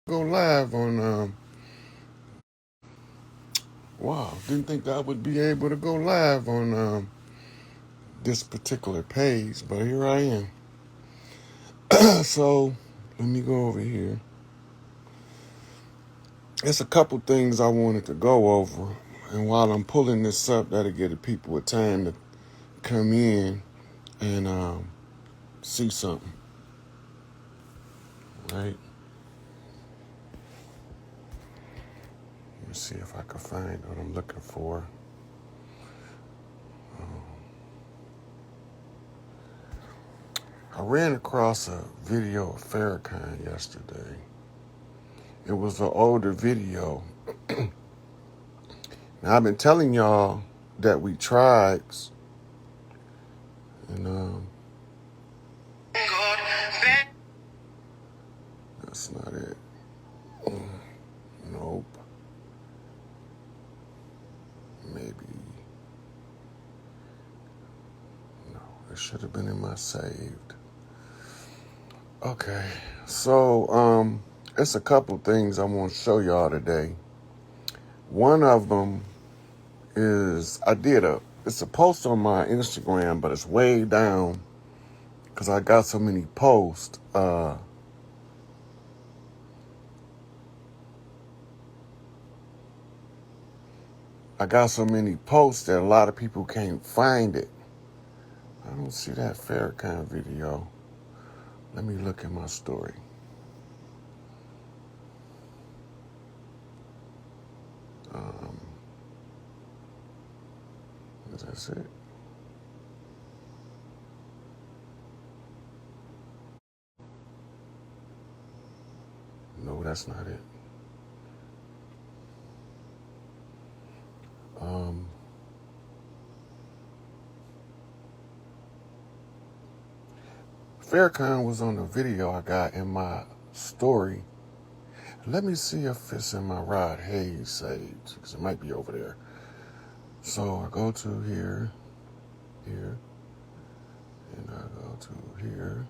Go live on wow, didn't think I would be able to go live on this particular page, but here I am. So let me go over here. There's a couple things I wanted to go over, and while I'm pulling this up, that'll give the people a time to come in and see something, right? Let me see if I can find what I'm looking for. I ran across a video of Farrakhan yesterday. It was an older video. Now, I've been telling y'all that we tribes, and that's not it. Nope. Maybe. No, it should have been in my saved. Okay, so it's a couple things I want to show y'all today. One of them is it's a post on my Instagram, but it's way down because I got so many posts. I got so many posts that a lot of people can't find it. I don't see that Farrakhan video. Let me look at my story. That's it. No, that's not it. Farrakhan was on the video I got in my story. Let me see if it's in my Rod Hayes saves, because it might be over there. So I go to here, and I go to here.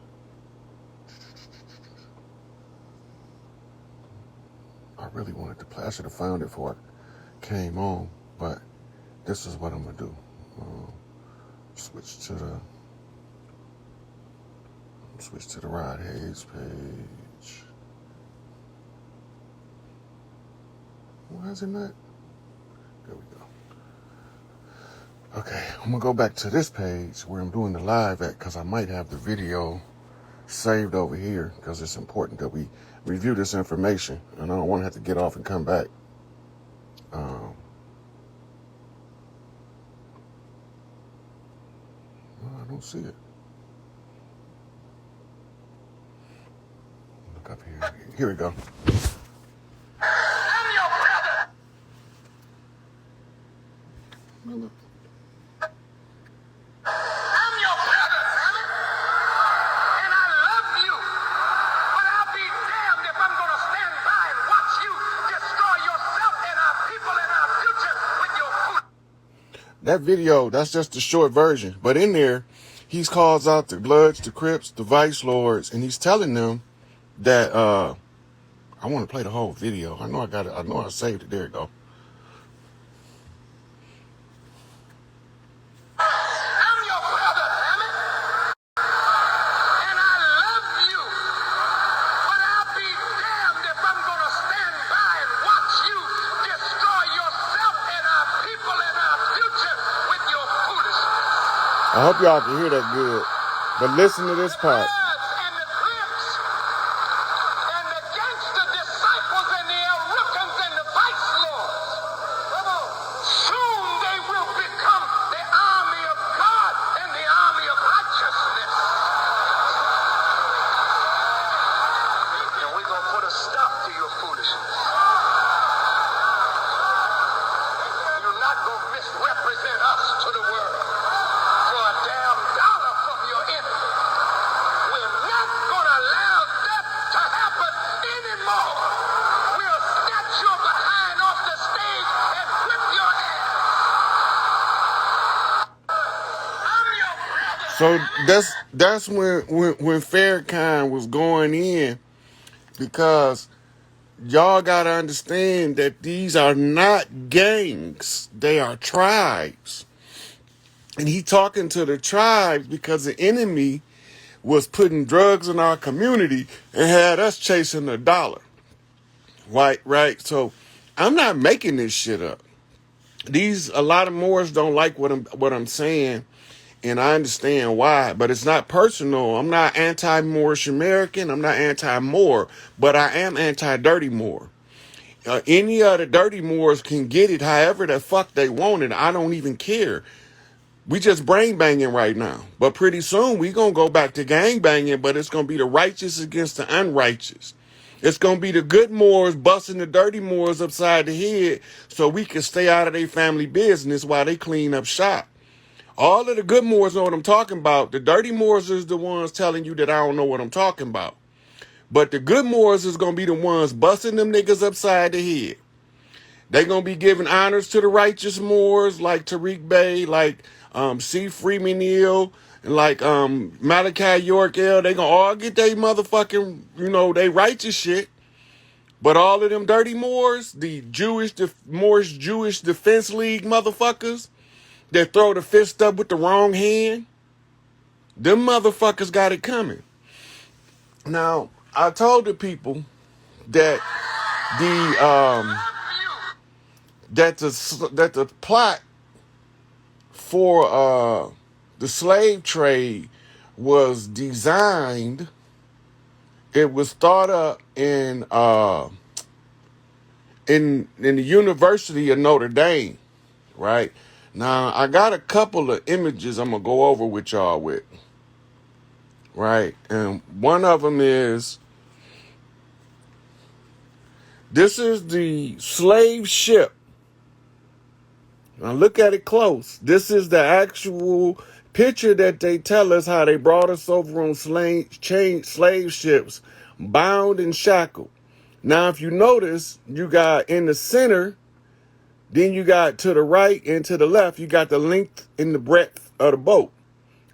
I really wanted to play. I should have found it before I came on, but this is what I'm gonna do. Switch to the Rod Hayes page. Why is it not? There we go. Okay, I'm gonna go back to this page where I'm doing the live at, because I might have the video saved over here, because it's important that we review this information, and I don't want to have to get off and come back. I don't see it. Look up here. Here we go. I'm your brother. I'm your brother, and I love you. But I'll be damned if I'm going to stand by and watch you destroy yourself and our people and our future with your food. That video, that's just the short version. But in there, he calls out the Bloods, the Crips, the Vice Lords, and he's telling them that I want to play the whole video. I know I got it. I know I saved it. There you go. I'm your brother, damn it. And I love you. But I'll be damned if I'm going to stand by and watch you destroy yourself and our people and our future with your foolishness. I hope y'all can hear that good. But listen to this part. Misrepresent us to the world for a damn dollar from your enemy. We're not going to allow that to happen anymore. We'll snatch your behind off the stage and whip your ass. I'm your brother. So that's when Farrakhan was going in, because y'all gotta understand that these are not gangs. They are tribes. And he talking to the tribes because the enemy was putting drugs in our community and had us chasing a dollar. Right? So I'm not making this shit up. A lot of Moors don't like what I'm saying, and I understand why, but it's not personal. I'm not anti-Moorish American. I'm not anti-Moor, but I am anti-dirty Moor. Any of the dirty Moors can get it however the fuck they want it. I don't even care. We just brain banging right now. But pretty soon we gonna go back to gang banging, but it's gonna be the righteous against the unrighteous. It's gonna be the good Moors busting the dirty Moors upside the head so we can stay out of their family business while they clean up shop. All of the good Moors know what I'm talking about. The dirty Moors is the ones telling you that I don't know what I'm talking about. But the good Moors is gonna be the ones busting them niggas upside the head. They gonna be giving honors to the righteous Moors like Tariq Bey, like C. Freeman Neal, and like Malachi York L. They gonna all get they motherfucking, they righteous shit. But all of them dirty Moors, the Moorish Jewish Defense League motherfuckers that throw the fist up with the wrong hand, them motherfuckers got it coming. Now, I told the people that the plot for the slave trade was designed. It was thought up in the University of Notre Dame, right? Now I got a couple of images I'm gonna go over with y'all with, right? And one of them is this is the slave ship. Now look at it close. This is the actual picture that they tell us how they brought us over on slave ships, bound and shackled. Now, if you notice, you got in the center, then you got to the right and to the left, you got the length and the breadth of the boat.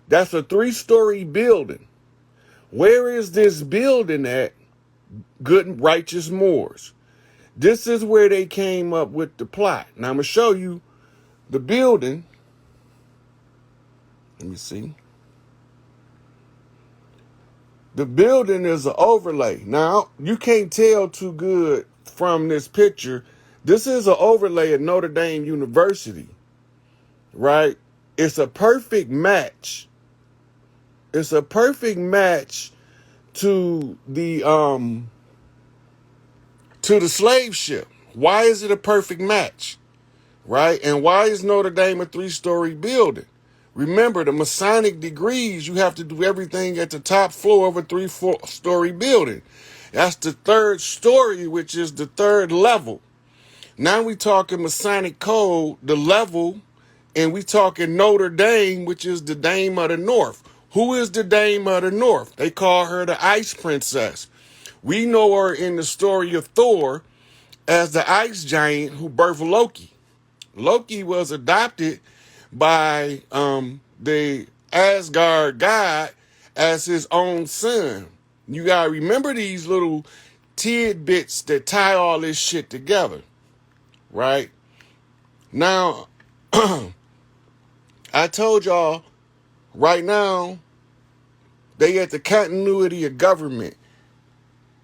That's a 3-story building. Where is this building at, good and righteous Moors? This is where they came up with the plot. Now, I'm going to show you the building. Let me see. The building is an overlay. Now, you can't tell too good from this picture. This is an overlay at Notre Dame University, right? It's a perfect match. It's a perfect match to the slave ship. Why is it a perfect match? Right? And why is Notre Dame a 3-story building? Remember, the Masonic degrees, you have to do everything at the top floor of a 3-story building. That's the 3rd story, which is the 3rd level. Now we talking Masonic code, the level, and we talking Notre Dame, which is the Dame of the North. Who is the Dame of the North? They call her the Ice Princess. We know her in the story of Thor as the ice giant who birthed Loki. Loki was adopted by the Asgard god as his own son. You gotta remember these little tidbits that tie all this shit together, right? Now, I told y'all right now they at the continuity of government.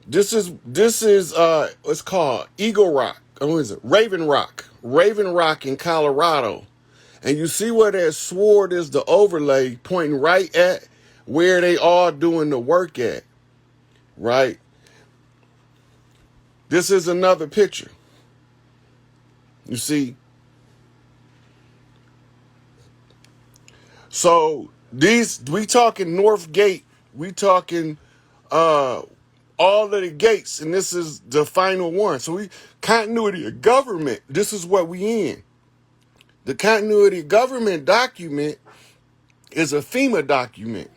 This is what's called Eagle Rock. What is it? Raven Rock in Colorado. And you see where that sword is, the overlay pointing right at where they are doing the work at, right? This is another picture. You see? So we talking North Gate. We talking all of the gates, and this is the final one. So continuity of government, this is what we in. The continuity of government document is a FEMA document,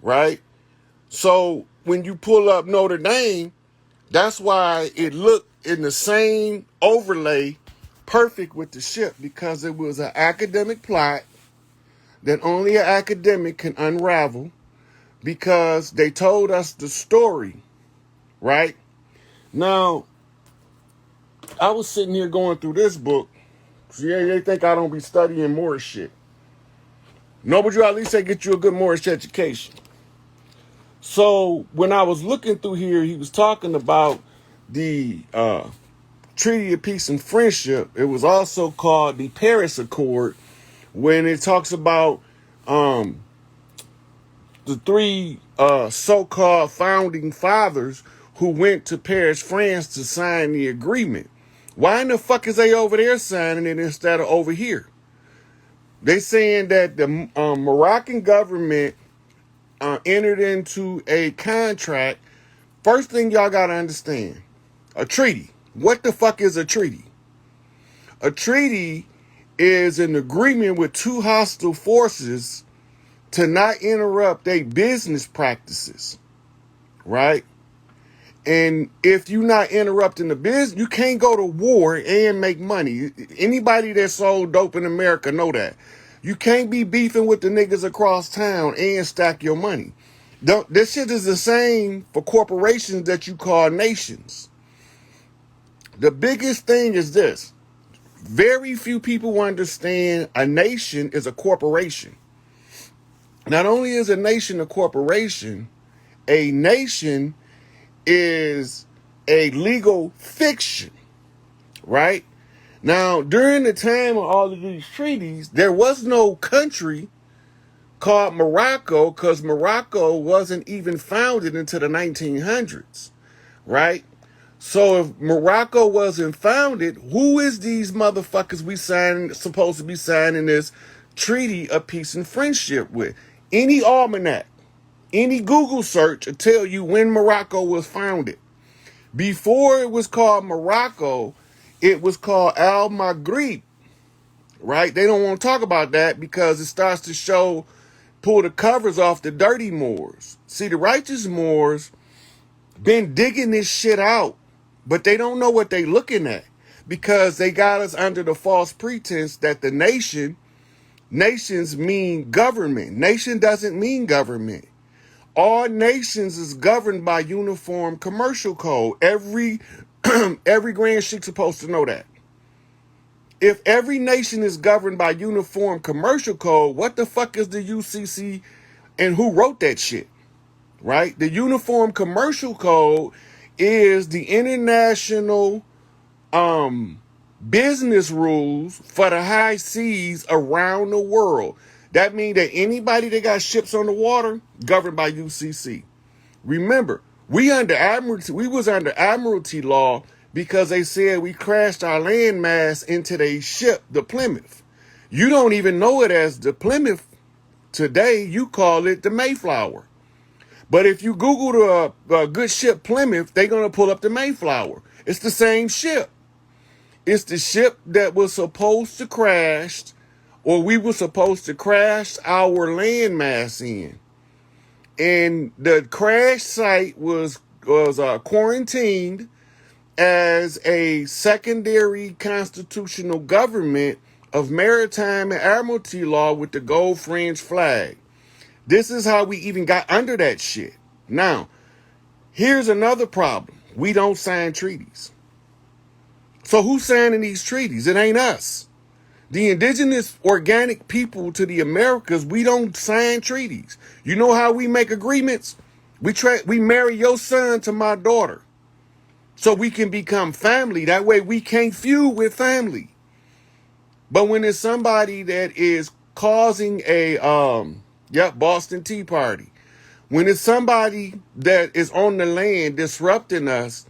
right? So when you pull up Notre Dame, that's why it looked in the same overlay perfect with the ship, because it was an academic plot that only an academic can unravel, because they told us the story, right? Now, I was sitting here going through this book. So yeah, they think I don't be studying Moorish shit. No, but you at least say get you a good Moorish education. So when I was looking through here, he was talking about the Treaty of Peace and Friendship. It was also called the Paris Accord, when it talks about the three so-called founding fathers who went to Paris, France to sign the agreement. Why in the fuck is they over there signing it instead of over here? They saying that the Moroccan government entered into a contract. First thing y'all gotta understand, a treaty. What the fuck is a treaty? A treaty is an agreement with two hostile forces to not interrupt their business practices, right? And if you're not interrupting the business, you can't go to war and make money. Anybody that sold dope in America know that. You can't be beefing with the niggas across town and stack your money. This shit is the same for corporations that you call nations. The biggest thing is this. Very few people understand a nation is a corporation. Not only is a nation a corporation, a nation is a legal fiction, right? Now, during the time of all of these treaties, there was no country called Morocco because Morocco wasn't even founded until the 1900s, right? So if Morocco wasn't founded, who is these motherfuckers supposed to be signing this Treaty of Peace and Friendship with? Any almanac, any Google search will tell you when Morocco was founded. Before it was called Morocco, it was called Al Maghrib, right? They don't want to talk about that because it starts to pull the covers off the dirty Moors. See, the righteous Moors been digging this shit out, but they don't know what they looking at because they got us under the false pretense that the nations mean government. Nation doesn't mean government. All nations is governed by uniform commercial code. Every grand sheik's supposed to know that. If every nation is governed by uniform commercial code, what the fuck is the UCC and who wrote that shit? Right? The uniform commercial code is the international business rules for the high seas around the world. That means that anybody that got ships on the water governed by UCC. Remember, we was under Admiralty law because they said we crashed our landmass into their ship, the Plymouth. You don't even know it as the Plymouth today. You call it the Mayflower. But if you Google the good ship Plymouth, they're going to pull up the Mayflower. It's the same ship. It's the ship that was supposed to crash, or we were supposed to crash our landmass in. And the crash site was quarantined as a secondary constitutional government of maritime and admiralty law with the gold fringe flag. This is how we even got under that shit. Now, here's another problem. We don't sign treaties. So who's signing these treaties? It ain't us. The indigenous organic people to the Americas, we don't sign treaties. You know how we make agreements? We marry your son to my daughter so we can become family. That way we can't feud with family. But when it's somebody that is causing a Boston Tea Party, when it's somebody that is on the land disrupting us,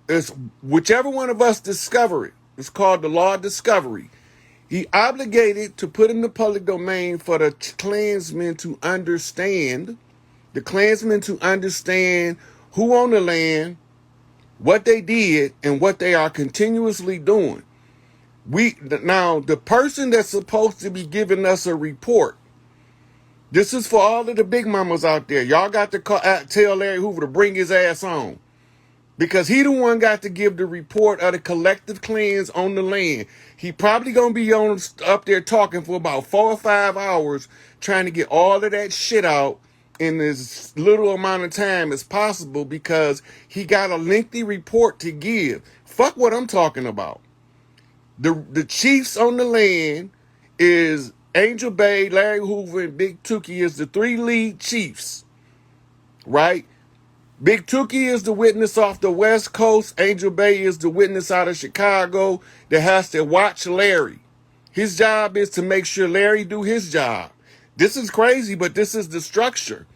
it's whichever one of us discover it. It's called the law of discovery. He obligated to put in the public domain for the Klansmen to understand, who owned the land, what they did, and what they are continuously doing. Now, the person that's supposed to be giving us a report, this is for all of the big mamas out there. Y'all got to tell Larry Hoover to bring his ass on. Because he the one got to give the report of the collective clans on the land. He probably going to be up there talking for about 4 or 5 hours trying to get all of that shit out in as little amount of time as possible because he got a lengthy report to give. Fuck what I'm talking about. The chiefs on the land is Angel Bay, Larry Hoover, and Big Tookie is the three lead chiefs, right? Big Tookie is the witness off the West Coast. Angel Bay is the witness out of Chicago that has to watch Larry. His job is to make sure Larry do his job. This is crazy, but this is the structure.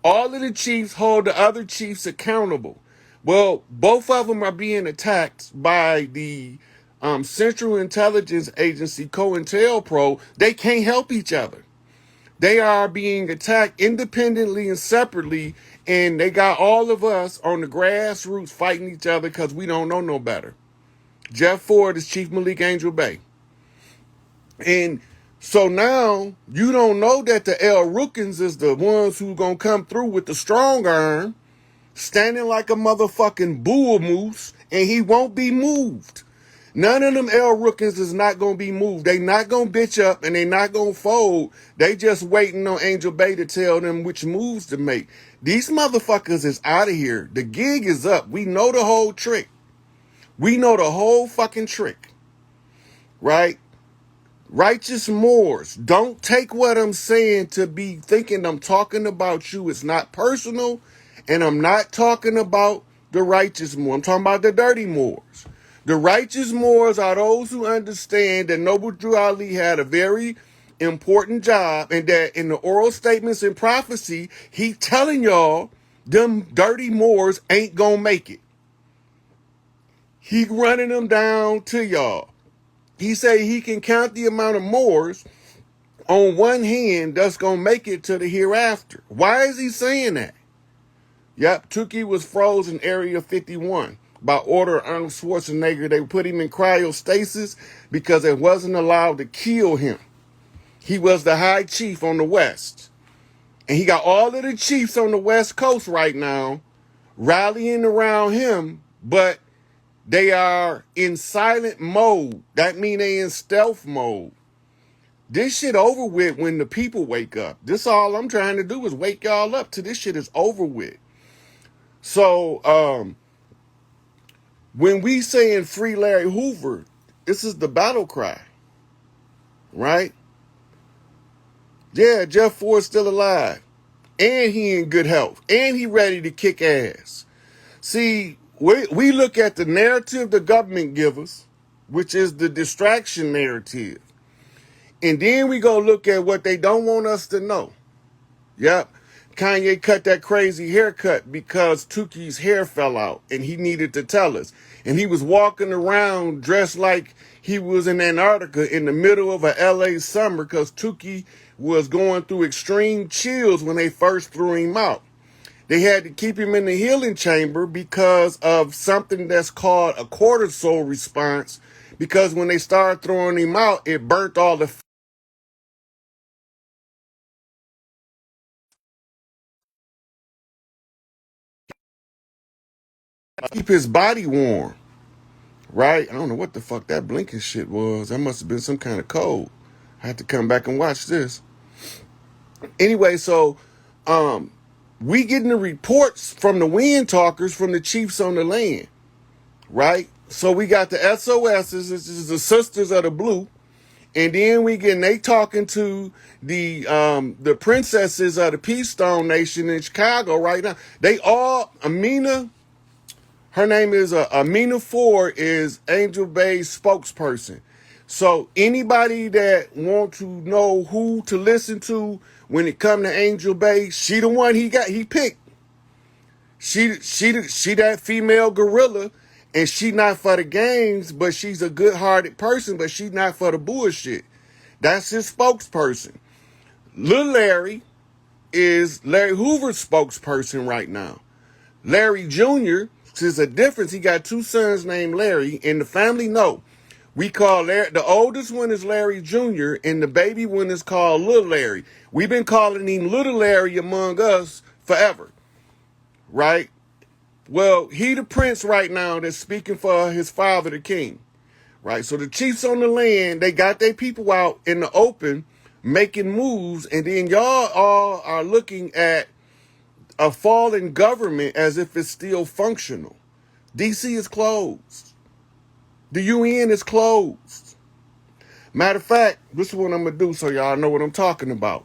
All of the chiefs hold the other chiefs accountable. Well, both of them are being attacked by the Central Intelligence Agency, COINTELPRO. They can't help each other. They are being attacked independently and separately, and they got all of us on the grassroots fighting each other because we don't know no better. Jeff Ford is Chief Malik Angel Bay. And so now you don't know that the El Rookins is the ones who gonna come through with the strong arm, standing like a motherfucking bull moose, and he won't be moved. None of them El Rookins is not going to be moved. They not going to bitch up and they not going to fold. They just waiting on Angel Bay to tell them which moves to make. These motherfuckers is out of here. The gig is up. We know the whole trick. We know the whole fucking trick. Right? Righteous Moors, don't take what I'm saying to be thinking I'm talking about you. It's not personal, and I'm not talking about the righteous Moors. I'm talking about the dirty Moors. The righteous Moors are those who understand that Noble Drew Ali had a very important job, and that in the oral statements and prophecy, he telling y'all them dirty Moors ain't gonna make it. He running them down to y'all. He say he can count the amount of Moors on one hand that's going to make it to the hereafter. Why is he saying that? Yep, Tookie was frozen in Area 51 by order of Arnold Schwarzenegger. They put him in cryostasis because it wasn't allowed to kill him. He was the high chief on the West. And he got all of the chiefs on the West Coast right now rallying around him, but they are in silent mode. That means they in stealth mode. This shit over with when the people wake up. This all I'm trying to do is wake y'all up till this shit is over with. So, when we saying free Larry Hoover, this is the battle cry, right? Yeah, Jeff Ford's still alive. And he in good health. And he ready to kick ass. See, we look at the narrative the government give us, which is the distraction narrative. And then we go look at what they don't want us to know. Yep. Kanye cut that crazy haircut because Tookie's hair fell out and he needed to tell us. And he was walking around dressed like he was in Antarctica in the middle of a LA summer because Tookie was going through extreme chills when they first threw him out. They had to keep him in the healing chamber because of something that's called a cortisol response. Because when they started throwing him out, it burnt all the keep his body warm, right? I don't know what the fuck that blinking shit was. That must have been some kind of code. I had to come back and watch this. Anyway, so we getting the reports from the wind talkers from the chiefs on the land, right? So we got the SOSs, this is the Sisters of the Blue, and then they talking to the princesses of the Peace Stone Nation in Chicago right now. They all her name is Amina Ford is Angel Bay's spokesperson. So anybody that want to know who to listen to when it come to Angel Bay, she the one he picked. She that female gorilla, and she not for the games, but she's a good-hearted person, but she's not for the bullshit. That's his spokesperson. Lil Larry is Larry Hoover's spokesperson right now. Larry Jr., there's a difference. He got two sons named Larry. In the family, no. We call Larry, the oldest one is Larry Jr., and the baby one is called Little Larry. We've been calling him Little Larry among us forever, right? Well, he the prince right now that's speaking for his father, the king, right? So the chiefs on the land, they got their people out in the open making moves, and then y'all all are looking at a fallen government as if it's still functional. DC is closed. The UN is closed. Matter of fact, this is what I'm going to do so y'all know what I'm talking about.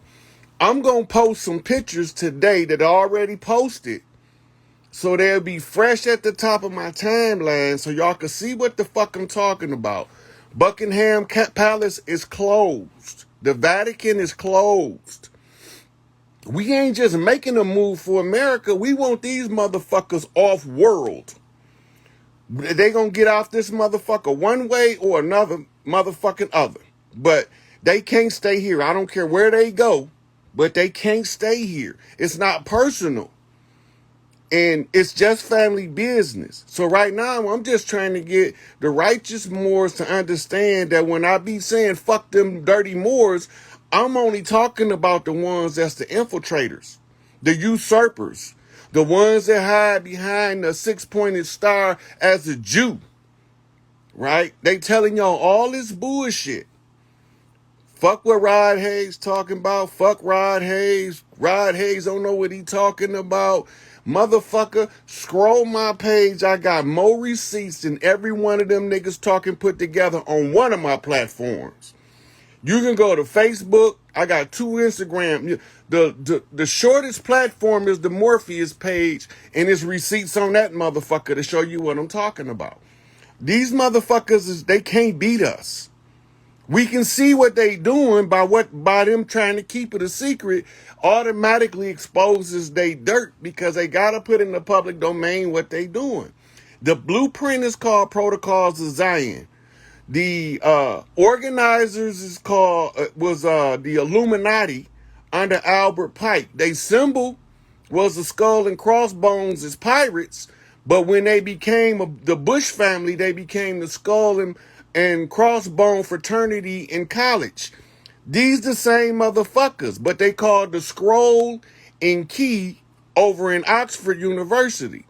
I'm going to post some pictures today that are already posted, so they'll be fresh at the top of my timeline so y'all can see what the fuck I'm talking about. Buckingham Palace is closed. The Vatican is closed. We ain't just making a move for America. We want these motherfuckers off world. They gonna get off this motherfucker one way or another motherfucking other. But they can't stay here. I don't care where they go, but they can't stay here. It's not personal. And it's just family business. So right now, I'm just trying to get the righteous Moors to understand that when I be saying fuck them dirty Moors, I'm only talking about the ones that's the infiltrators, the usurpers, the ones that hide behind the six-pointed star as a Jew, right? They telling y'all all this bullshit. Fuck what Rod Hayes talking about. Fuck Rod Hayes. Rod Hayes don't know what he talking about. Motherfucker, scroll my page. I got more receipts than every one of them niggas talking put together on one of my platforms. You can go to Facebook. I got 2 Instagram. The shortest platform is the Morpheus page, and it's receipts on that motherfucker to show you what I'm talking about. These motherfuckers, they can't beat us. We can see what they doing by them trying to keep it a secret automatically exposes they dirt because they got to put in the public domain what they doing. The blueprint is called Protocols of Zion. The organizers is called the Illuminati under Albert Pike. They symbol was the skull and crossbones as pirates, but when they became the Bush family, they became the skull and crossbone fraternity in college. These the same motherfuckers, but they called the Scroll and Key over in Oxford University,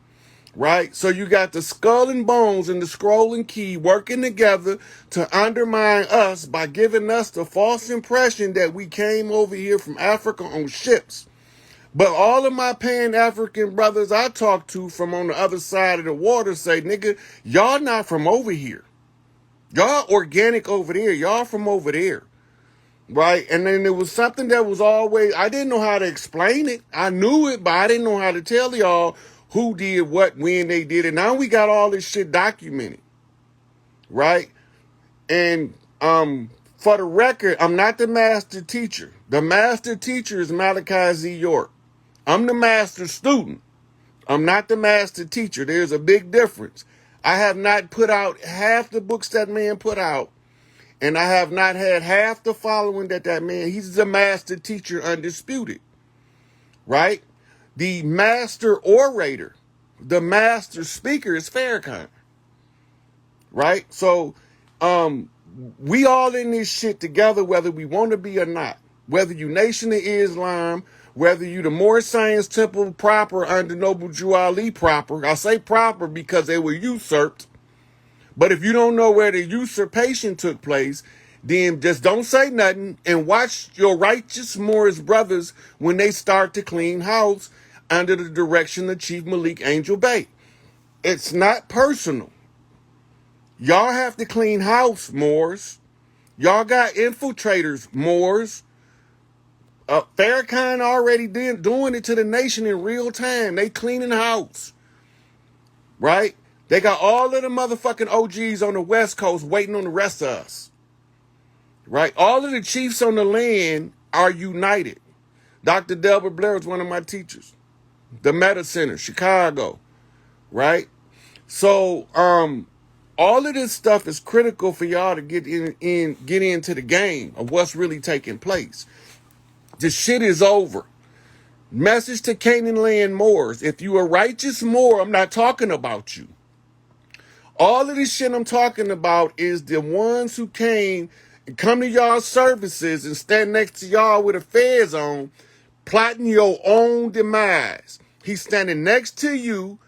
right? So you got the Skull and Bones and the Scroll and Key working together to undermine us by giving us the false impression that we came over here from Africa on ships. But all of my Pan-African brothers I talk to from on the other side of the water say, nigga, y'all not from over here. Y'all organic over there. Y'all from over there. Right? And then there was something that was always, I didn't know how to explain it. I knew it, but I didn't know how to tell y'all who did what, when they did it. Now we got all this shit documented. Right? And for the record, I'm not the master teacher. The master teacher is Malachi Z. York. I'm the master student. I'm not the master teacher. There's a big difference. I have not put out half the books that man put out, and I have not had half the following that man, he's the master teacher undisputed, right? The master orator, the master speaker is Farrakhan, right? So we all in this shit together, whether we want to be or not, whether you Nation of Islam, whether you the Moorish Science Temple proper under Noble Drew Ali proper. I say proper because they were usurped. But if you don't know where the usurpation took place, then just don't say nothing and watch your righteous Moorish brothers when they start to clean house under the direction of Chief Malik Angel Bey. It's not personal. Y'all have to clean house, Moors. Y'all got infiltrators, Moors. Farrakhan already doing it to the nation in real time. They cleaning house, right? They got all of the motherfucking OGs on the West Coast waiting on the rest of us, right? All of the chiefs on the land are united. Dr. Delbert Blair is one of my teachers. The Meta Center, Chicago, right? So, all of this stuff is critical for y'all to get into the game of what's really taking place. The shit is over. Message to Canaan Land Moors. If you a righteous Moor, I'm not talking about you. All of this shit I'm talking about is the ones who came and come to y'all services and stand next to y'all with a fez on, plotting your own demise. He's standing next to you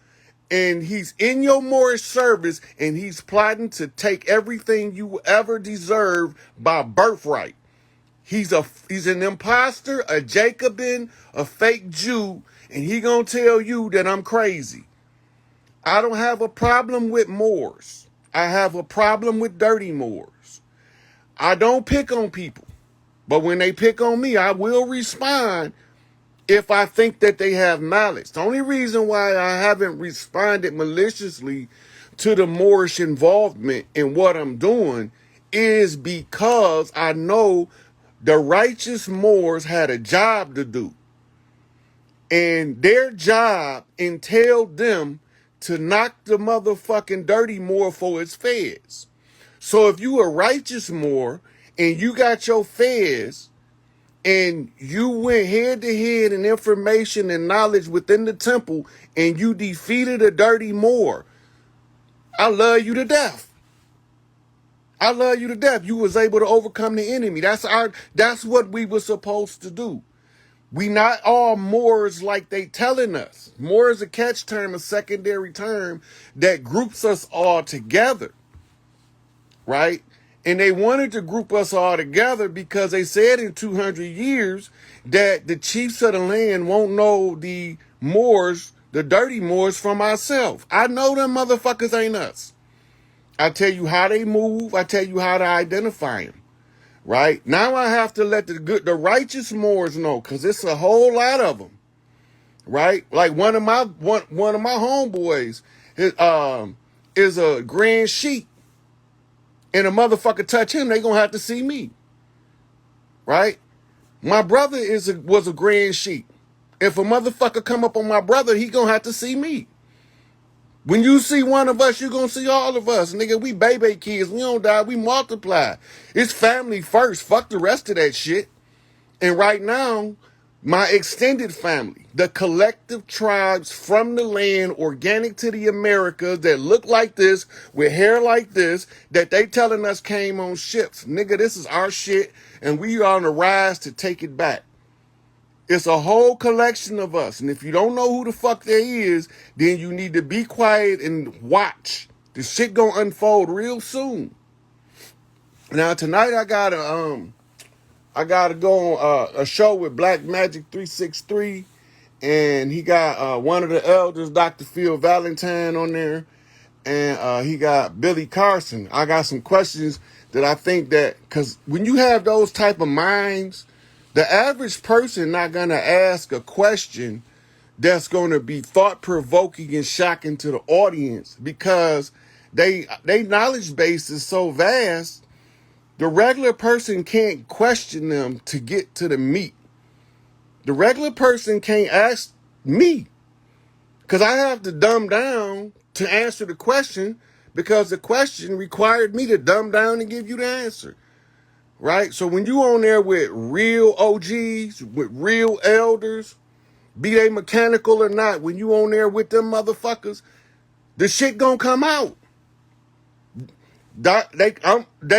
and he's in your Moorish service and he's plotting to take everything you ever deserved by birthright. He's an imposter, a Jacobin, a fake Jew, and he gonna tell you that I'm crazy. I don't have a problem with Moors. I have a problem with dirty Moors. I don't pick on people, but when they pick on me, I will respond if I think that they have malice. The only reason why I haven't responded maliciously to the Moorish involvement in what I'm doing is because I know the righteous Moors had a job to do. And their job entailed them to knock the motherfucking dirty Moor for its feds. So if you a righteous Moor and you got your feds and you went head to head in information and knowledge within the temple and you defeated a dirty Moor, I love you to death. I love you to death. You was able to overcome the enemy. That's what we were supposed to do. We not all Moors like they telling us. Moor is a catch term, a secondary term that groups us all together, right? And they wanted to group us all together because they said in 200 years that the chiefs of the land won't know the Moors, the dirty Moors, from ourselves. I know them motherfuckers ain't us. I tell you how they move. I tell you how to identify them. Right? Now I have to let the righteous Moors know, because it's a whole lot of them. Right? Like one of my homeboys is a grand sheik, and a motherfucker touch him, they gonna have to see me. Right? My brother was a grand sheik. If a motherfucker come up on my brother, he gonna have to see me. When you see one of us, you gonna see all of us. Nigga, we baby kids. We don't die. We multiply. It's family first. Fuck the rest of that shit. And right now, my extended family, the collective tribes from the land, organic to the Americas, that look like this, with hair like this, that they telling us came on ships. Nigga, this is our shit, and we are on the rise to take it back. It's a whole collection of us. And if you don't know who the fuck there is, then you need to be quiet and watch. The shit gonna unfold real soon. Now tonight I gotta go on a show with Black Magic 363, and he got one of the elders, Dr. Phil Valentine, on there, and he got Billy Carson. I got some questions that I think that, because when you have those type of minds, the average person not going to ask a question that's going to be thought-provoking and shocking to the audience, because they knowledge base is so vast, the regular person can't question them to get to the meat. The regular person can't ask me, because I have to dumb down to answer the question, because the question required me to dumb down and give you the answer. Right? So when you on there with real OGs, with real elders, be they mechanical or not, when you on there with them motherfuckers, the shit gonna come out. They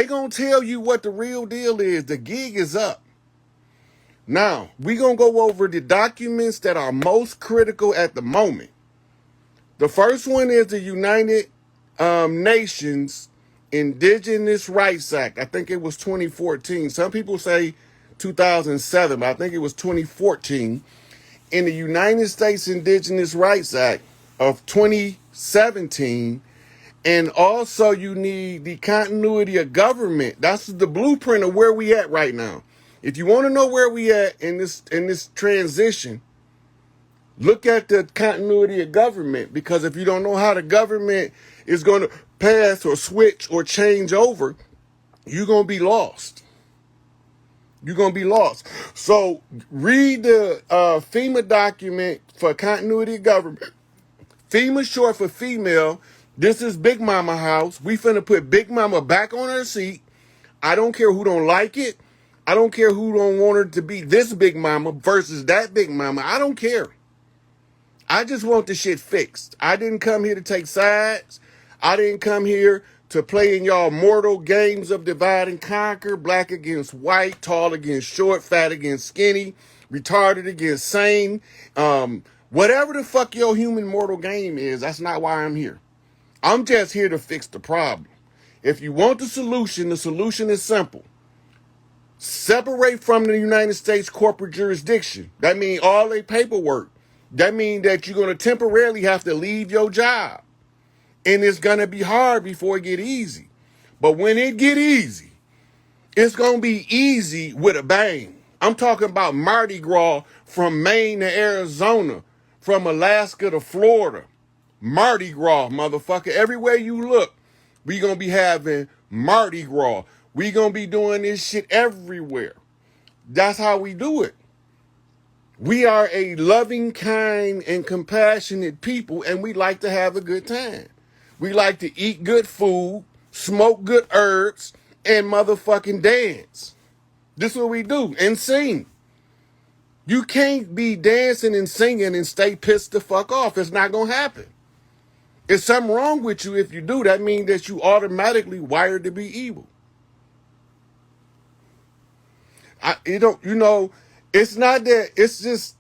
gonna tell you what the real deal is. The gig is up. Now, we gonna go over the documents that are most critical at the moment. The first one is the United Nations Indigenous Rights Act. I think it was 2014. Some people say 2007, but I think it was 2014. In the United States Indigenous Rights Act of 2017. And also you need the continuity of government. That's the blueprint of where we at right now. If you want to know where we at in this transition, look at the continuity of government, because if you don't know how the government is going to pass or switch or change over, you're going to be lost. You're going to be lost. So read the FEMA document for continuity of government. FEMA short for female. This is Big Mama house. We finna put Big Mama back on her seat. I don't care who don't like it. I don't care who don't want her to be this Big Mama versus that Big Mama. I don't care. I just want the shit fixed. I didn't come here to take sides. I didn't come here to play in y'all mortal games of divide and conquer, black against white, tall against short, fat against skinny, retarded against sane. Whatever the fuck your human mortal game is, that's not why I'm here. I'm just here to fix the problem. If you want the solution is simple. Separate from the United States corporate jurisdiction. That means all their paperwork. That means that you're going to temporarily have to leave your job. And it's going to be hard before it get easy. But when it get easy, it's going to be easy with a bang. I'm talking about Mardi Gras from Maine to Arizona, from Alaska to Florida. Mardi Gras, motherfucker. Everywhere you look, we going to be having Mardi Gras. We going to be doing this shit everywhere. That's how we do it. We are a loving, kind, and compassionate people, and we like to have a good time. We like to eat good food, smoke good herbs, and motherfucking dance. This is what we do, and sing. You can't be dancing and singing and stay pissed the fuck off. It's not gonna happen. There's something wrong with you if you do. That means that you automatically wired to be evil. It's not that. It's just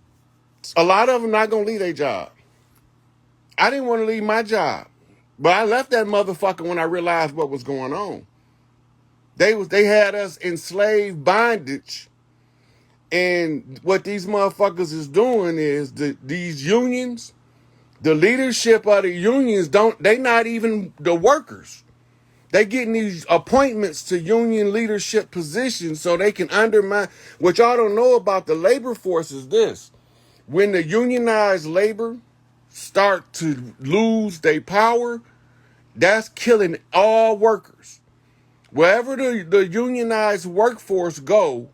a lot of them not gonna leave their job. I didn't want to leave my job, but I left that motherfucker when I realized what was going on. They had us in slave bondage, and what these motherfuckers is doing is these unions, the leadership of the unions they not even the workers. They getting these appointments to union leadership positions so they can undermine. What y'all don't know about the labor force is this: when the unionized labor start to lose their power, that's killing all workers. Wherever the unionized workforce go,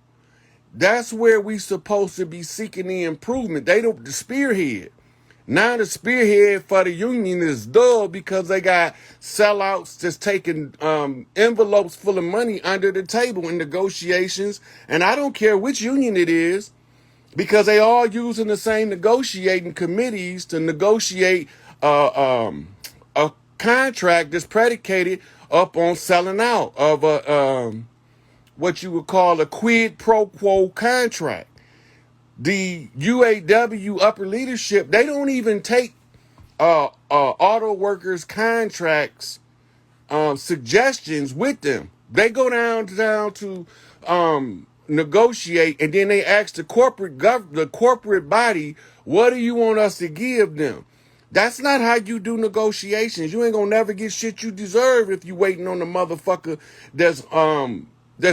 that's where we supposed to be seeking the improvement. They don't the spearhead. Now the spearhead for the union is dull because they got sellouts just taking envelopes full of money under the table in negotiations. And I don't care which union it is, because they all using the same negotiating committees to negotiate a contract that's predicated up on selling out of what you would call a quid pro quo contract. The UAW upper leadership, they don't even take auto workers contracts suggestions with them. They go down to negotiate, and then they ask the corporate body, what do you want us to give them? That's not how you do negotiations. You ain't gonna never get shit you deserve if you waiting on the motherfucker that's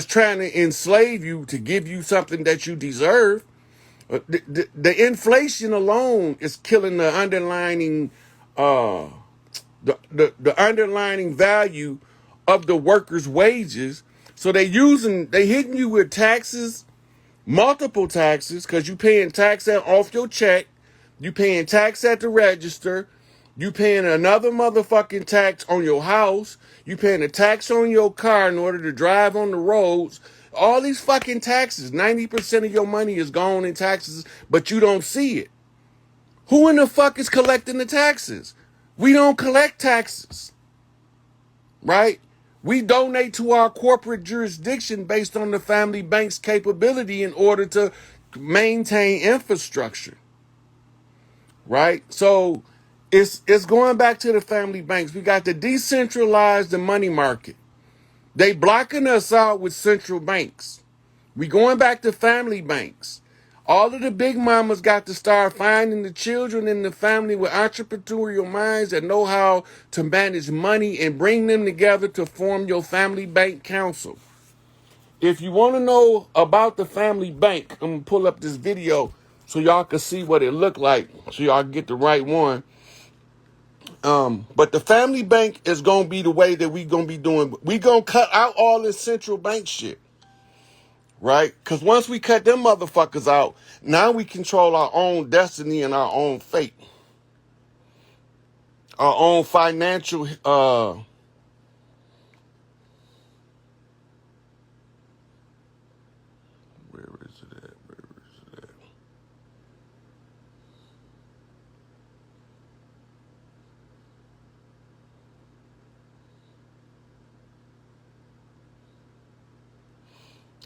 trying to enslave you to give you something that you deserve. The inflation alone is killing the underlining the underlining value of the workers' wages. So they hitting you with taxes, multiple taxes, because you paying tax off your check, you paying tax at the register, you paying another motherfucking tax on your house, you paying a tax on your car in order to drive on the roads. All these fucking taxes, 90% of your money is gone in taxes, but you don't see it. Who in the fuck is collecting the taxes? We don't collect taxes, right? We donate to our corporate jurisdiction based on the family bank's capability in order to maintain infrastructure, right? So it's going back to the family banks. We got to decentralize the money market. They blocking us out with central banks. We going back to family banks. All of the big mamas got to start finding the children in the family with entrepreneurial minds that know how to manage money and bring them together to form your family bank council. If you want to know about the family bank, I'm going to pull up this video so y'all can see what it looked like, so y'all can get the right one. But the family bank is going to be the way that we going to be doing. We going to cut out all this central bank shit, right? Because once we cut them motherfuckers out, now we control our own destiny and our own fate. Our own financial, where is it at? Where is it at?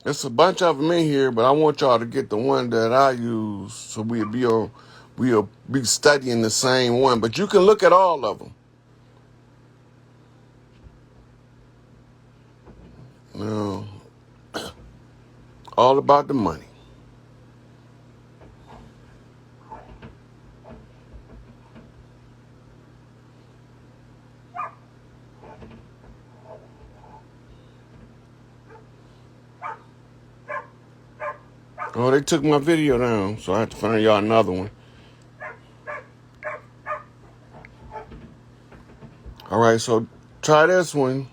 There's a bunch of them in here, but I want y'all to get the one that I use so we'll be studying the same one. But you can look at all of them. No, all about the money. Oh, they took my video down, so I have to find y'all another one. All right, so try this one.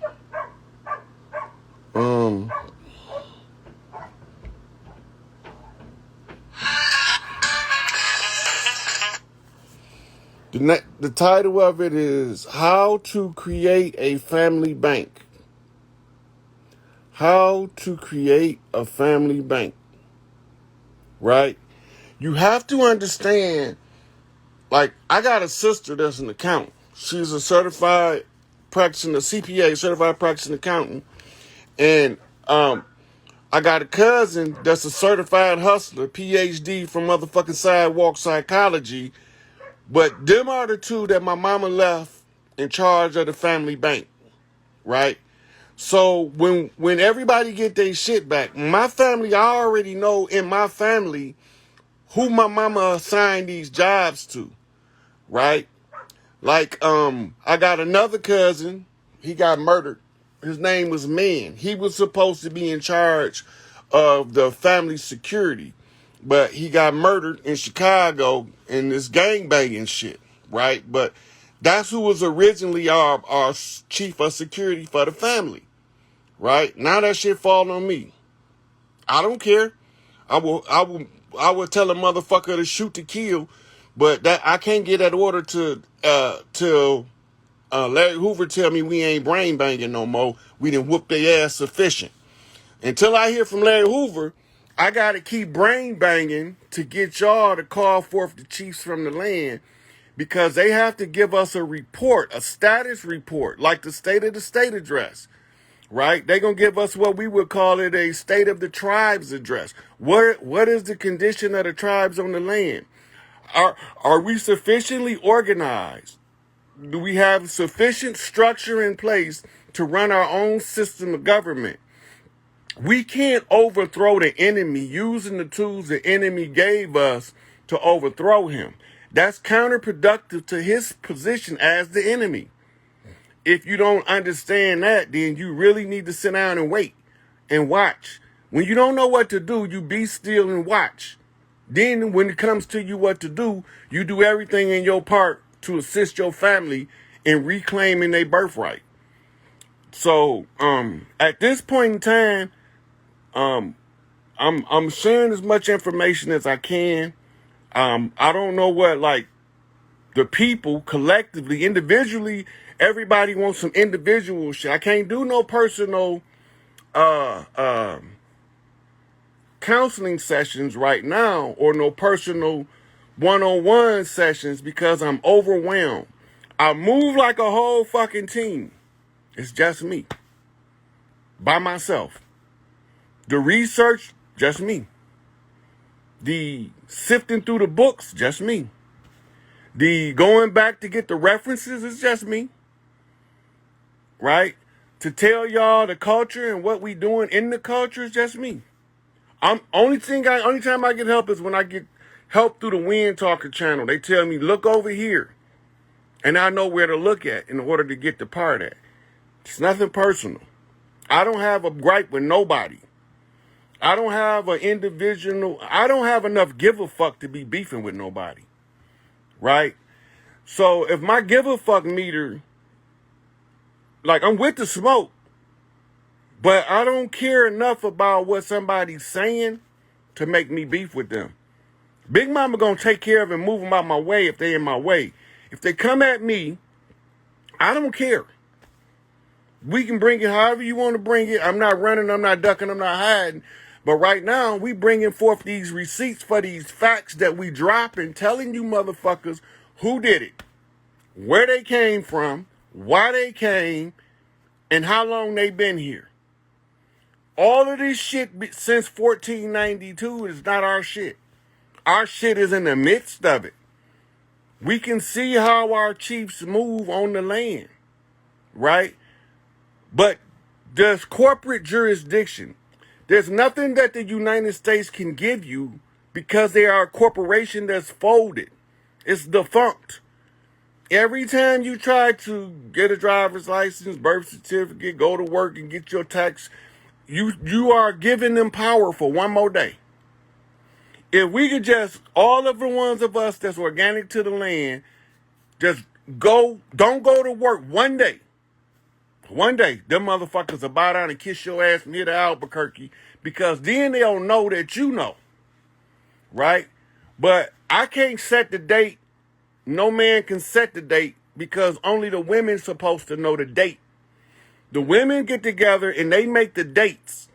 The title of it is How to Create a Family Bank. How to create a family bank. Right? You have to understand, like, I got a sister that's an accountant. She's a certified practicing, a CPA, certified practicing accountant. And I got a cousin that's a certified hustler, PhD from motherfucking sidewalk psychology. But them are the two that my mama left in charge of the family bank, right? So when everybody get their shit back, my family, I already know in my family who my mama assigned these jobs to, right? Like, I got another cousin, he got murdered. His name was Man. He was supposed to be in charge of the family security, but he got murdered in Chicago in this gangbanging shit, right? But that's who was originally our chief of security for the family, right? Now that shit fall on me. I don't care. I will tell a motherfucker to shoot to kill, but that I can't get that order till Larry Hoover tell me we ain't brain banging no more. We done whoop their ass sufficient. Until I hear from Larry Hoover, I gotta keep brain banging to get y'all to call forth the chiefs from the land, because they have to give us a report, a status report, like the state of the state address, right? They gonna give us what we would call it a state of the tribes address. What is the condition of the tribes on the land? Are we sufficiently organized? Do we have sufficient structure in place to run our own system of government? We can't overthrow the enemy using the tools the enemy gave us to overthrow him. That's counterproductive to his position as the enemy. If you don't understand that, then you really need to sit down and wait and watch. When you don't know what to do, you be still and watch. Then when it comes to you what to do, you do everything in your part to assist your family in reclaiming their birthright. So, at this point in time, I'm sharing as much information as I can. I don't know what, like, the people collectively, individually, everybody wants some individual shit. I can't do no personal counseling sessions right now, or no personal one-on-one sessions, because I'm overwhelmed. I move like a whole fucking team. It's just me. By myself. The research, just me. The sifting through the books, just me. The going back to get the references is just me. Right? To tell y'all the culture and what we doing in the culture is just me. Only time I get help is when I get help through the Wind Talker channel. They tell me, look over here. And I know where to look at in order to get the part at. It's nothing personal. I don't have a gripe with nobody. I don't have I don't have enough give a fuck to be beefing with nobody. Right? So if my give a fuck meter, like, I'm with the smoke, but I don't care enough about what somebody's saying to make me beef with them. Big Mama gonna take care of and move them out my way if they in my way. If they come at me, I don't care. We can bring it however you want to bring it. I'm not running, I'm not ducking, I'm not hiding. But right now, we bringing forth these receipts for these facts that we dropping, telling you motherfuckers who did it, where they came from, why they came, and how long they been here. All of this shit since 1492 is not our shit. Our shit is in the midst of it. We can see how our chiefs move on the land, right? But there's corporate jurisdiction. There's nothing that the United States can give you because they are a corporation that's folded. It's defunct. Every time you try to get a driver's license, birth certificate, go to work and get your tax, you are giving them power for one more day. If we could just, all of the ones of us that's organic to the land, just don't go to work one day. One day, them motherfuckers will bow down and kiss your ass near the Albuquerque, because then they'll know that you know, right? But I can't set the date. No man can set the date because only the women's supposed to know the date. The women get together and they make the dates.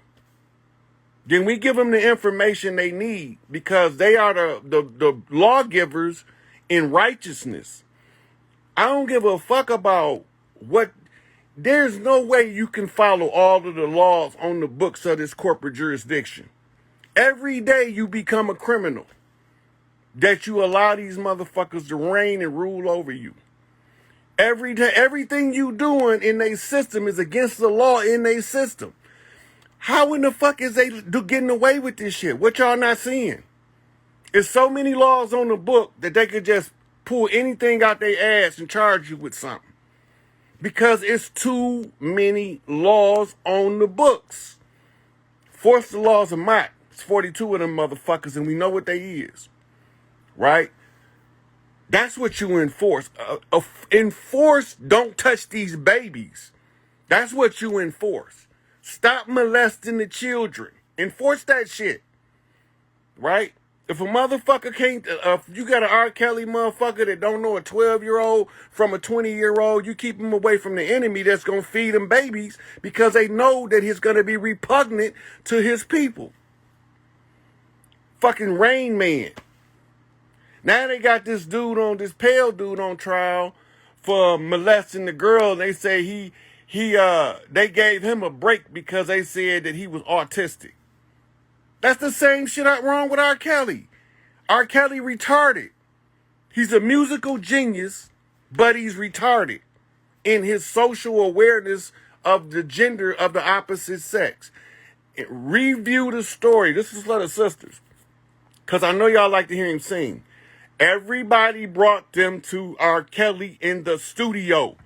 Then we give them the information they need because they are the lawgivers in righteousness. I don't give a fuck about what. There's no way you can follow all of the laws on the books of this corporate jurisdiction. Every day you become a criminal that you allow these motherfuckers to reign and rule over you. Every day, everything you doing in their system is against the law in their system. How in the fuck is they getting away with this shit? What y'all not seeing? There's so many laws on the book that they could just pull anything out their ass and charge you with something. Because it's too many laws on the books. Force the laws of might. It's 42 of them motherfuckers, and we know what they is. Right? That's what you enforce. Enforce, don't touch these babies. That's what you enforce. Stop molesting the children. Enforce that shit. Right? If a motherfucker can't, if you got an R. Kelly motherfucker that don't know a 12-year-old from a 20-year-old, you keep him away from the enemy that's going to feed them babies because they know that he's going to be repugnant to his people. Fucking Rain Man. Now they got this pale dude on trial for molesting the girl. And they say they gave him a break because they said that he was autistic. That's the same shit wrong with R. Kelly. R. Kelly retarded. He's a musical genius, but he's retarded in his social awareness of the gender of the opposite sex. Review the story. This is for the sisters, because I know y'all like to hear him sing. Everybody brought them to R. Kelly in the studio.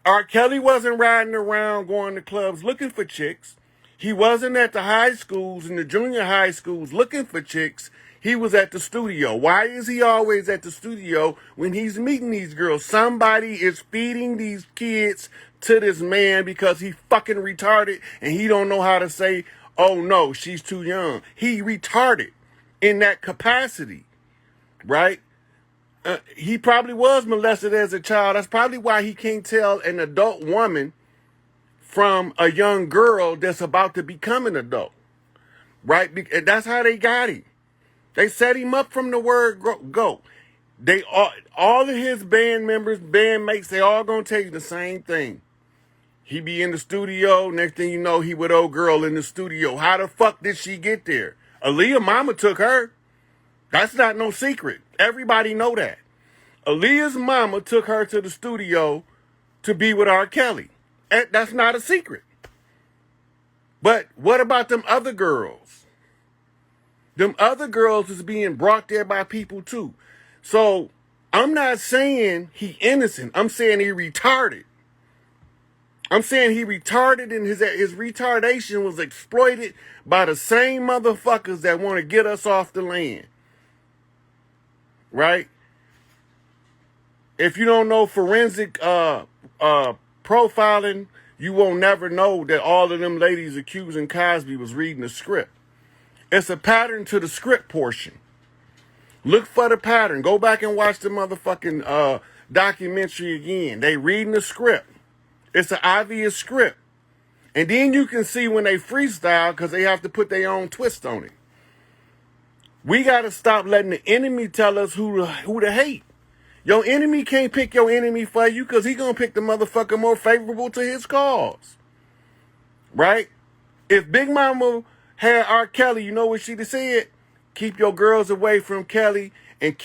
R. Kelly wasn't riding around going to clubs looking for chicks. He wasn't at the high schools and the junior high schools looking for chicks. He was at the studio. Why is he always at the studio when he's meeting these girls? Somebody is feeding these kids to this man because he fucking retarded and he don't know how to say, oh no, she's too young. He retarded in that capacity, right? He probably was molested as a child. That's probably why he can't tell an adult woman from a young girl that's about to become an adult, right? And that's how they got him. They set him up from the word go. They all of his band members, bandmates, they all gonna tell you the same thing. He be in the studio. Next thing you know, he with old girl in the studio. How the fuck did she get there? Aaliyah mama took her. That's not no secret. Everybody know that. Aaliyah's mama took her to the studio to be with R. Kelly. And that's not a secret. But what about them other girls? Them other girls is being brought there by people too. So I'm not saying he innocent. I'm saying he retarded. I'm saying he retarded, and his retardation was exploited by the same motherfuckers that want to get us off the land. Right? If you don't know forensic profiling, you won't never know that all of them ladies accusing Cosby was reading the script. It's a pattern to the script portion. Look for the pattern. Go back and watch the motherfucking documentary again. They reading the script. It's an obvious script. And then you can see when they freestyle because they have to put their own twist on it. We got to stop letting the enemy tell us who to hate. Your enemy can't pick your enemy for you because he going to pick the motherfucker more favorable to his cause. Right? If Big Mama had R. Kelly, you know what she'd have said? Keep your girls away from Kelly and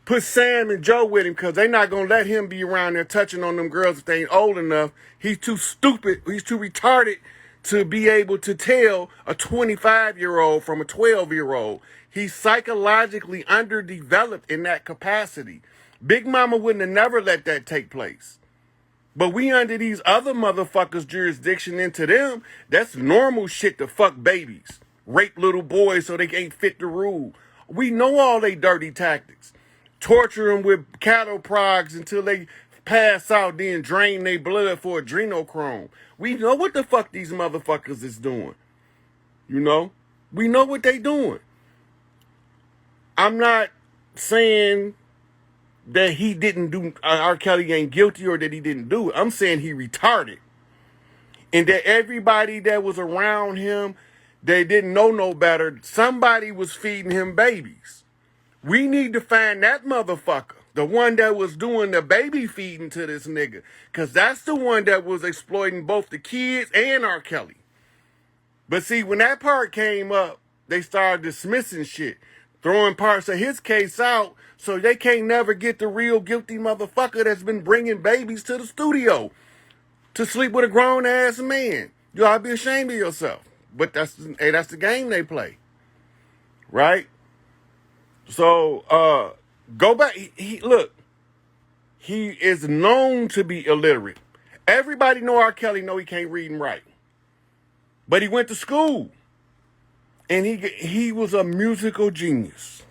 put Sam and Joe with him because they're not going to let him be around there touching on them girls if they ain't old enough. He's too stupid. He's too retarded to be able to tell a 25-year-old from a 12-year-old. He's psychologically underdeveloped in that capacity. Big Mama wouldn't have never let that take place. But we under these other motherfuckers' jurisdiction into them, that's normal shit to fuck babies. rape little boys so they ain't fit to rule. We know all they dirty tactics. Torture them with cattle prods until they pass out, then drain their blood for adrenochrome. We know what the fuck these motherfuckers is doing. You know? We know what they doing. I'm not saying that he didn't do, R. Kelly ain't guilty or that he didn't do it. I'm saying he retarded. And that everybody that was around him, they didn't know no better. Somebody was feeding him babies. We need to find that motherfucker. The one that was doing the baby feeding to this nigga. Because that's the one that was exploiting both the kids and R. Kelly. But see, when that part came up, they started dismissing shit. Throwing parts of his case out so they can't never get the real guilty motherfucker that's been bringing babies to the studio to sleep with a grown-ass man. You ought to be ashamed of yourself. But that's the game they play. Right? So, go back. Look, he is known to be illiterate. Everybody know R. Kelly know he can't read and write. But he went to school. And he was a musical genius.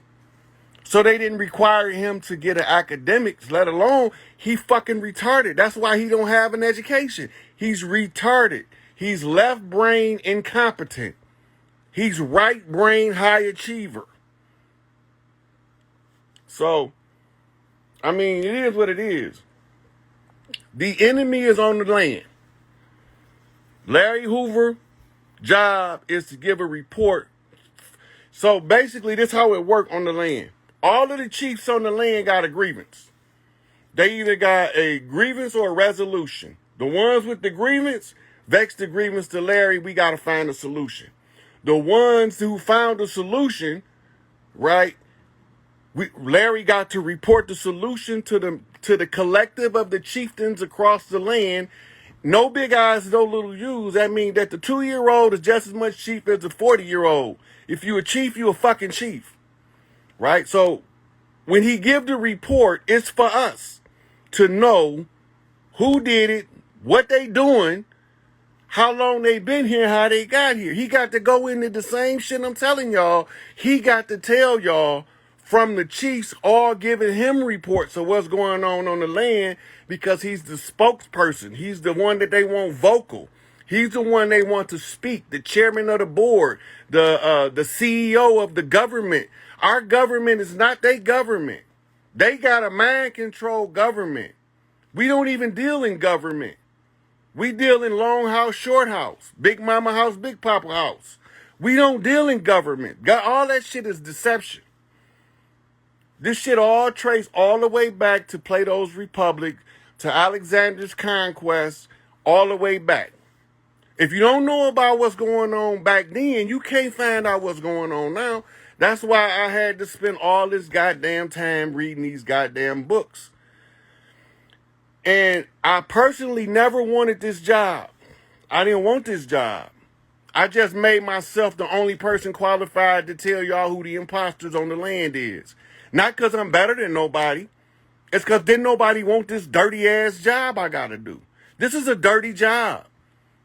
So they didn't require him to get an academics, let alone he fucking retarded. That's why he don't have an education. He's retarded. He's left brain incompetent. He's right brain high achiever. So, I mean, it is what it is. The enemy is on the land. Larry Hoover job is to give a report. So basically, this is how it worked on the land. All of the chiefs on the land got a grievance. They either got a grievance or a resolution. The ones with the grievance, vex the grievance to Larry, we got to find a solution. The ones who found a solution, right, Larry got to report the solution to the collective of the chieftains across the land. No big eyes, no little U's. That means that the 2-year-old is just as much chief as the 40-year-old. If you a chief, you a fucking chief. Right? So when he give the report, it's for us to know who did it, what they doing, how long they been here, how they got here. He got to go into the same shit I'm telling y'all. He got to tell y'all from the chiefs all giving him reports of what's going on the land because he's the spokesperson. He's the one that they want vocal. He's the one they want to speak, the chairman of the board, the CEO of the government. Our government is not their government. They got a mind control government. We don't even deal in government. We deal in long house, short house, big mama house, big papa house. We don't deal in government. All that shit is deception. This shit all traced all the way back to Plato's Republic, to Alexander's conquest, all the way back. If you don't know about what's going on back then, you can't find out what's going on now. That's why I had to spend all this goddamn time reading these goddamn books. And I personally never wanted this job. I didn't want this job. I just made myself the only person qualified to tell y'all who the imposters on the land is. Not because I'm better than nobody. It's because didn't nobody want this dirty ass job I gotta do. This is a dirty job.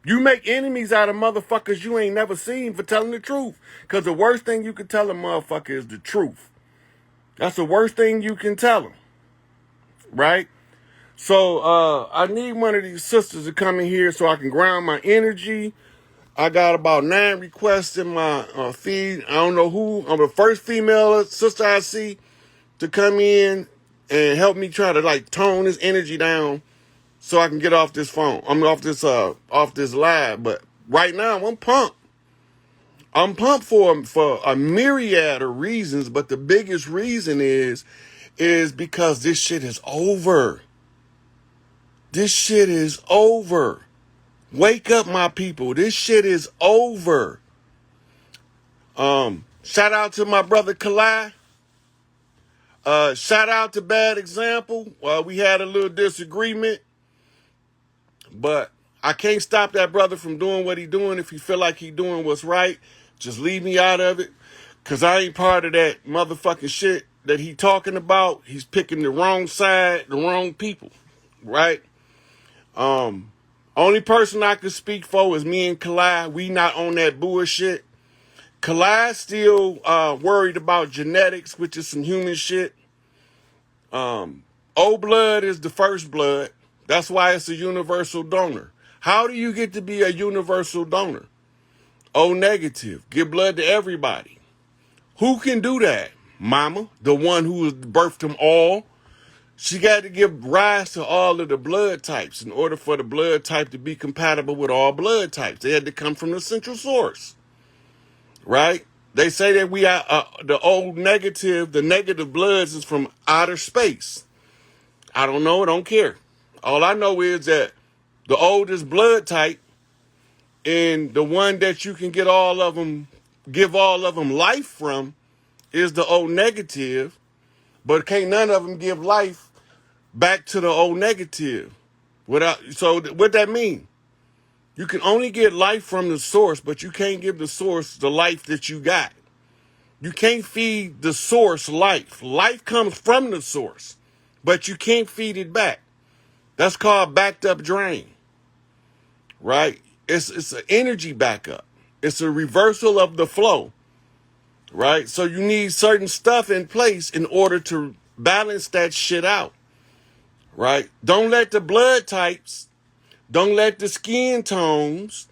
You make enemies out of motherfuckers you ain't never seen for telling the truth. Because the worst thing you can tell a motherfucker is the truth. That's the worst thing you can tell them. Right? So I need one of these sisters to come in here so I can ground my energy. I got about 9 requests in my feed. I don't know who. I'm the first female sister I see to come in and help me try to like tone this energy down so I can get off this phone. I'm off this live. But right now I'm pumped. I'm pumped for a myriad of reasons, but the biggest reason is because this shit is over. This shit is over. Wake up, my people. This shit is over. Shout out to my brother Kalai. Shout out to Bad Example. We had a little disagreement, but I can't stop that brother from doing what he doing. If he feel like he doing what's right, just leave me out of it, because I ain't part of that motherfucking shit that he talking about. He's picking the wrong side, the wrong people, right? Only person I can speak for is me and Kalai. We not on that bullshit. Kali's still worried about genetics, which is some human shit. O blood is the first blood. That's why it's a universal donor. How do you get to be a universal donor? O negative. Give blood to everybody. Who can do that? Mama, the one who birthed them all. She got to give rise to all of the blood types in order for the blood type to be compatible with all blood types. They had to come from the central source, right? They say that we are the old negative, the negative bloods is from outer space. I don't know, I don't care. All I know is that the oldest blood type and the one that you can get all of them, give all of them life from is the O negative, but can't none of them give life back to the O negative. So what that mean? You can only get life from the source, but you can't give the source the life that you got. You can't feed the source life. Life comes from the source, but you can't feed it back. That's called backed up drain, right? It's an energy backup. It's a reversal of the flow, right? So you need certain stuff in place in order to balance that shit out, right? Don't let the blood types, don't let the skin tones,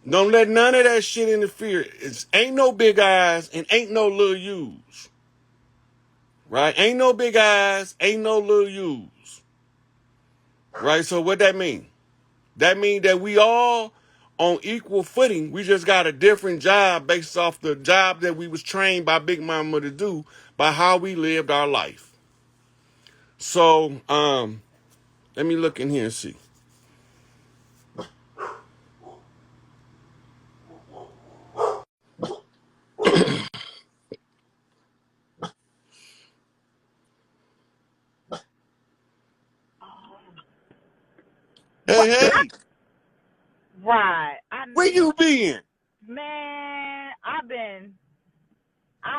don't let none of that shit interfere. Ain't no big eyes and ain't no little U's, right? Ain't no big eyes, ain't no little U's, right? So what that mean? That means that we all on equal footing. We just got a different job based off the job that we was trained by Big Mama to do by how we lived our life. So, let me look in here and see. Hey, What? hey, Right. where you been? Man, I've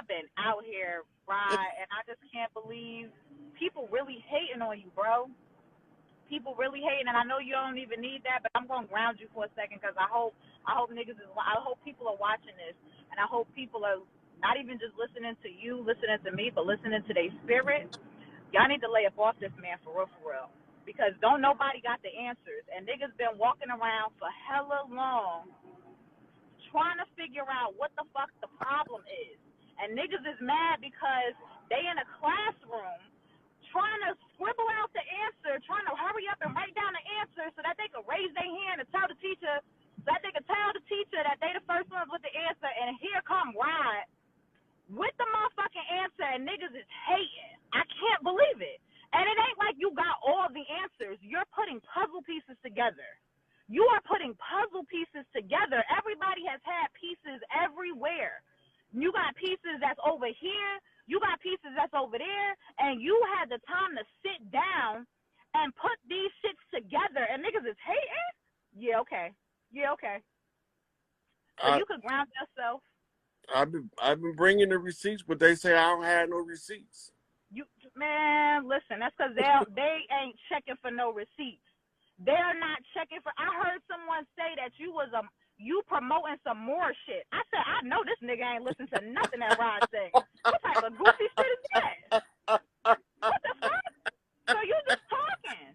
been out here, right, and I just can't believe people really hating on you, bro. People really hating, and I know you don't even need that, but I'm gonna ground you for a second because I hope I hope people are watching this, and I hope people are not even just listening to you, listening to me, but listening to their spirit. Y'all need to lay up off this man for real. Because don't nobody got the answers, and niggas been walking around for hella long trying to figure out what the fuck the problem is. And niggas is mad because they in a classroom trying to scribble out the answer, trying to hurry up and write down the answer so that they could raise their hand and tell the teacher, so that they could tell the teacher that they the first ones with the answer. And here come Rod with the motherfucking answer, and niggas is hating. I can't believe it. And it ain't like you got all the answers. You're putting puzzle pieces together. You are putting puzzle pieces together. Everybody has had pieces everywhere. You got pieces that's over here. You got pieces that's over there. And you had the time to sit down and put these shits together. And niggas is hating? Yeah, okay. Yeah, okay. So I, you could ground yourself. I've been bringing the receipts, but they say I don't have no receipts. You man, listen, that's because they ain't checking for no receipts. They're not checking for. I heard someone say that you promoting some more shit. I said, I know this nigga ain't listen to nothing that Rod say. What type of goofy shit is that? What the fuck? So you just talking.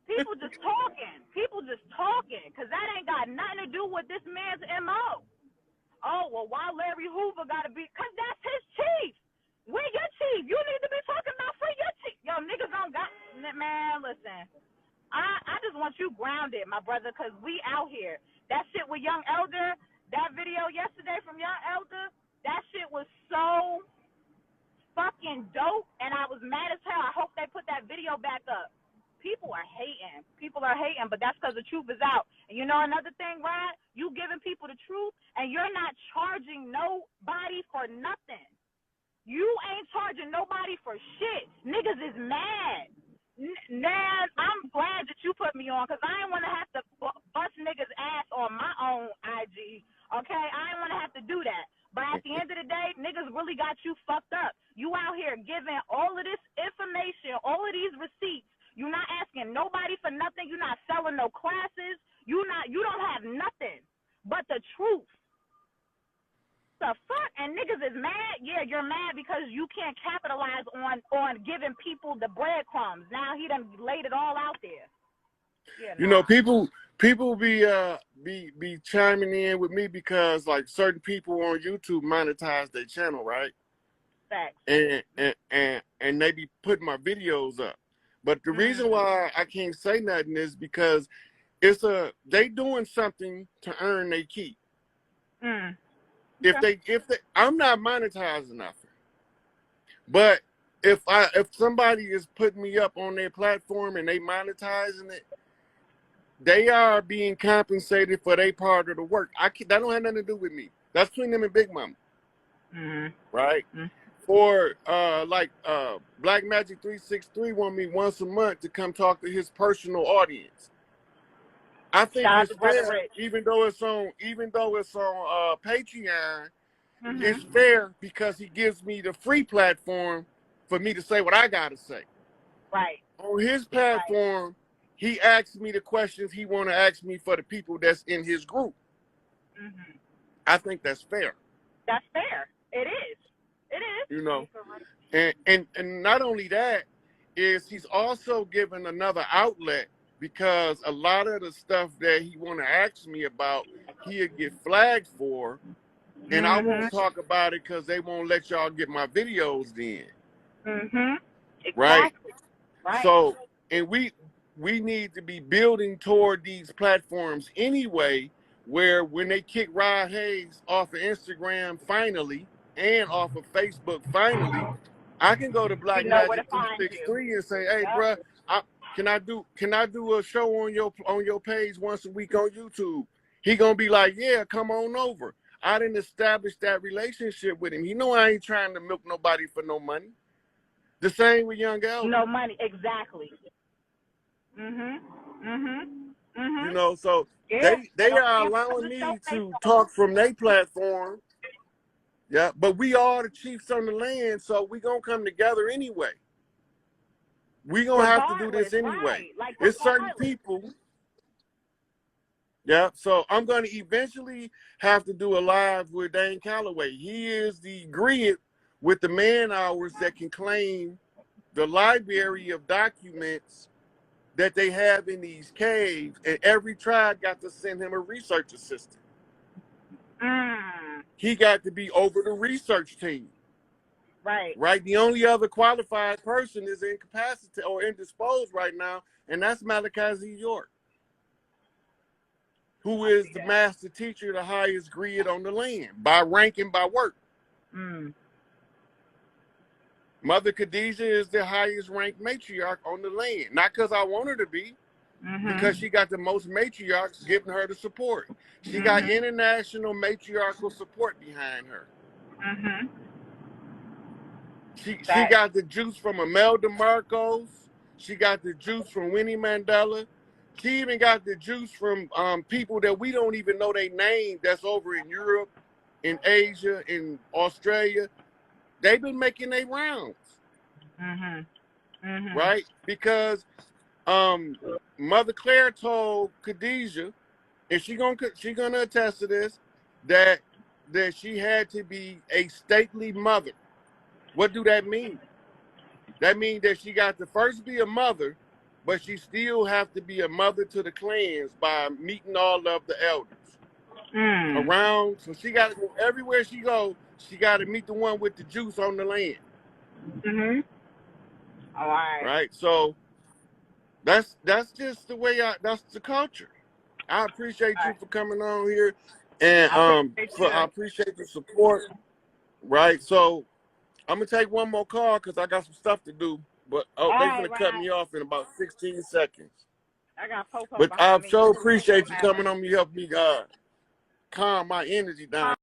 People just talking. People just talking. Because that ain't got nothing to do with this man's MO. Oh, well, why Larry Hoover got to be? Because that's his chief. We're your chief. You need to be talking about for your chief. Yo, niggas don't got. Man, listen. I just want you grounded, my brother, because we out here. That shit with Young Elder, that video yesterday from Young Elder, that shit was so fucking dope, and I was mad as hell. I hope they put that video back up. People are hating. People are hating, but that's because the truth is out. And you know another thing, Rod? You giving people the truth, and you're not charging nobody for nothing. You ain't charging nobody for shit. Niggas is mad. Man, I'm glad that you put me on because I ain't want to have to bust niggas' ass on my own IG, okay? I ain't want to have to do that. But at the end of the day, niggas really got you fucked up. You out here giving all of this information, all of these receipts. You're not asking nobody for nothing. You're not selling no classes. You don't have nothing but the truth. The fuck? mad, yeah, you're mad because you can't capitalize on giving people the breadcrumbs. Now he done laid it all out there. Yeah, You nah. know, people be chiming in with me because like certain people on YouTube monetize their channel, right? Facts. And they be putting my videos up. But the reason why I can't say nothing is because they doing something to earn their keep. Okay. If they I'm not monetizing nothing. But if somebody is putting me up on their platform and they monetizing it, they are being compensated for their part of the work. That don't have nothing to do with me. That's between them and Big Mama. Right? For Black Magic 363 want me once a month to come talk to his personal audience. I think Shout it's fair, even though it's on Patreon, it's fair because he gives me the free platform for me to say what I gotta say. Right. On his platform, he asks me the questions he want to ask me for the people that's in his group. I think that's fair. That's fair. It is. It is. You know, and not only that, is he's also given another outlet because a lot of the stuff that he want to ask me about, he'll get flagged for, and I won't talk about it because they won't let y'all get my videos then. Exactly. Right? So, and we need to be building toward these platforms anyway, where when they kick Rod Hayes off of Instagram finally and off of Facebook finally, I can go to Black Magic 263 and say, "Hey, bruh, can I do a show on your page once a week on YouTube?" He gonna be like, "Yeah, come on over." I didn't establish that relationship with him. He know I ain't trying to milk nobody for no money. The same with Young Elder. No money, exactly. You know, so they are allowing me to talk from their platform. Yeah, but we are the chiefs on the land, so we gonna come together anyway. We gonna have to do this anyway. It's certain people. Yeah, so I'm gonna eventually have to do a live with Dane Calloway. He is the grid with the man hours that can claim the library of documents that they have in these caves, and every tribe got to send him a research assistant. He got to be over the research team. Right. The only other qualified person is incapacitated or indisposed right now, and that's Malachi Z. York, who is the master teacher, the highest grid on the land, by rank and by work. Mother Khadijah is the highest ranked matriarch on the land. Not because I want her to be, because she got the most matriarchs giving her the support. She got international matriarchal support behind her. She got the juice from Imelda Marcos. She got the juice from Winnie Mandela. She even got the juice from people that we don't even know their name that's over in Europe, in Asia, in Australia. They've been making their rounds. Right? Because Mother Claire told Khadijah, and she gonna attest to this, that she had to be a stately mother. What do that mean? That means that she got to first be a mother, but she still have to be a mother to the clans by meeting all of the elders around. So she got to go everywhere she goes. She got to meet the one with the juice on the land. All right. Right. So that's just the way that's the culture. I appreciate you for coming on here, and I appreciate the support. Right. So I'm gonna take one more call because I got some stuff to do. But they're gonna cut me off in about 16 seconds. I got Popo. But I so appreciate you coming on me, help me calm my energy down.